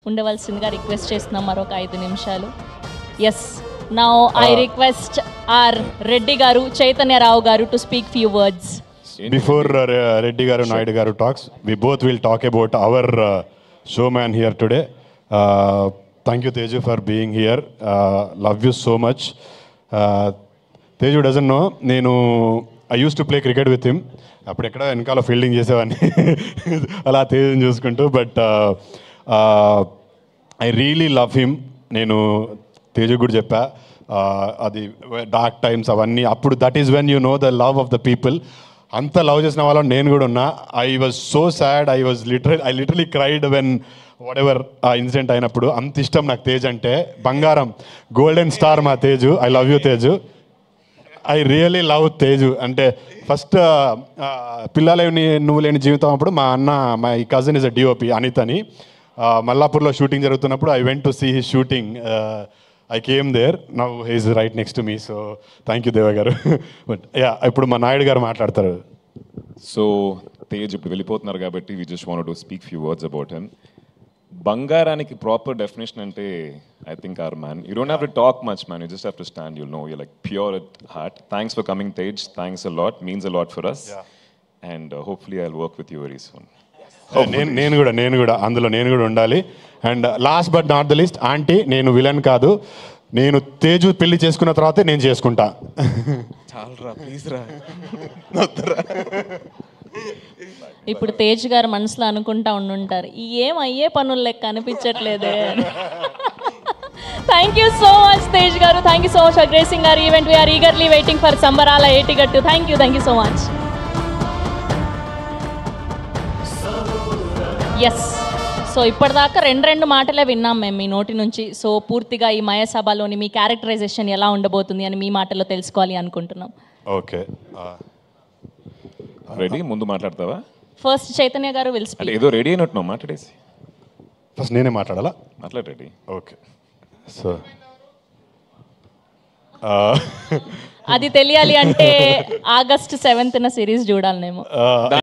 ఉండవలసిందిగా request చేస్తున్నాం మరొక 5 నిమిషాలు. Yes, now I request R Reddy garu, Chaitanya Rao garu to speak few words. Before Reddy Garu, Naidu Garu talks, we both will talk about our showman here today. Thank you, Teju, for being here. Love you so much. Teju doesn't know, I used to play cricket with him. అప్పుడు ఎక్కడ వెనకాల fielding చేసేవాడిని అలా తేజుని చూసుకుంటూ. But I really love him. నేను తేజు కూడా చెప్పా, అది డార్క్ టైమ్స్ అవన్నీ అప్పుడు. That is when you know the love of the people. అంత లవ్ చేసిన వాళ్ళం నేను కూడా ఉన్నా. I was so sad, I literally cried when what ever ఆ ఇన్సిడెంట్ అయినప్పుడు. అంత ఇష్టం నాకు తేజ్ అంటే. బంగారం, గోల్డెన్ స్టార్ మా Teju. I love you Teju. I really love Teju. అంటే ఫస్ట్ పిల్లలేని నువ్వు లేని జీవితం అప్పుడు my cousin is a DOP Anith అని, మల్లాపూర్లో షూటింగ్ జరుగుతున్నప్పుడు I went to see his shooting. I came there. Now he is right next to me. So thank you, Deva garu. But yeah, ఇప్పుడు మా నాయుడు గారు మాట్లాడతారు. సో తేజ్ ఇప్పుడు వెళ్ళిపోతున్నారు కాబట్టి we just wanted to speak few words about him. బంగారానికి proper definition అంటే I think our man. You don't have to talk much, man. You just have to stand. You'll know you're like pure at heart. Thanks for coming, Tej. Thanks a lot. Means a lot for us. Yeah. And hopefully I'll work with you very soon. నేను కూడా అందులో నేను కూడా ఉండాలి. And last but not the list, aunty నేను villain కాదు. నేను తేజు పెళ్లి చేసుకున్న తర్వాతే నేను చేసుకుంటా. చాలరా ప్లీజ్ రా. ఇప్పుడు తేజ్ గారు మనసులో అనుకుంటా ఉండుంటారు, ఏం అయ్యే పనులు లెక్క అనిపించట్లేదే. Thank you so much Tej గారు. Thank you so much for gracing our event. We're eagerly waiting for Sambarala Yetigattu. Thank you so much. Yes, so ఇప్పటిదాకా రెండు మాటలే విన్నాం మేము మీ నోటి నుంచి. సో పూర్తిగా ఈ మయసభలోని మీ క్యారెక్టరైజేషన్ ఎలా ఉండబోతుంది అని మీ మాటల్లో తెలుసుకోవాలి అనుకుంటున్నాం. Okay, ready? ముందు మాట్లాడతావా? ఫస్ట్ చైతన్య గారు విల్ స్పీక్. ఏదో రెడీ అయినట్టు మాట్లాడేసి. ఫస్ట్ నేనే మాట్లాడాలా? మాట్లాడ రెడీ. ఓకే, సో అది తెలియాలి అంటే August 7th సిరీస్ చూడాలి మేము.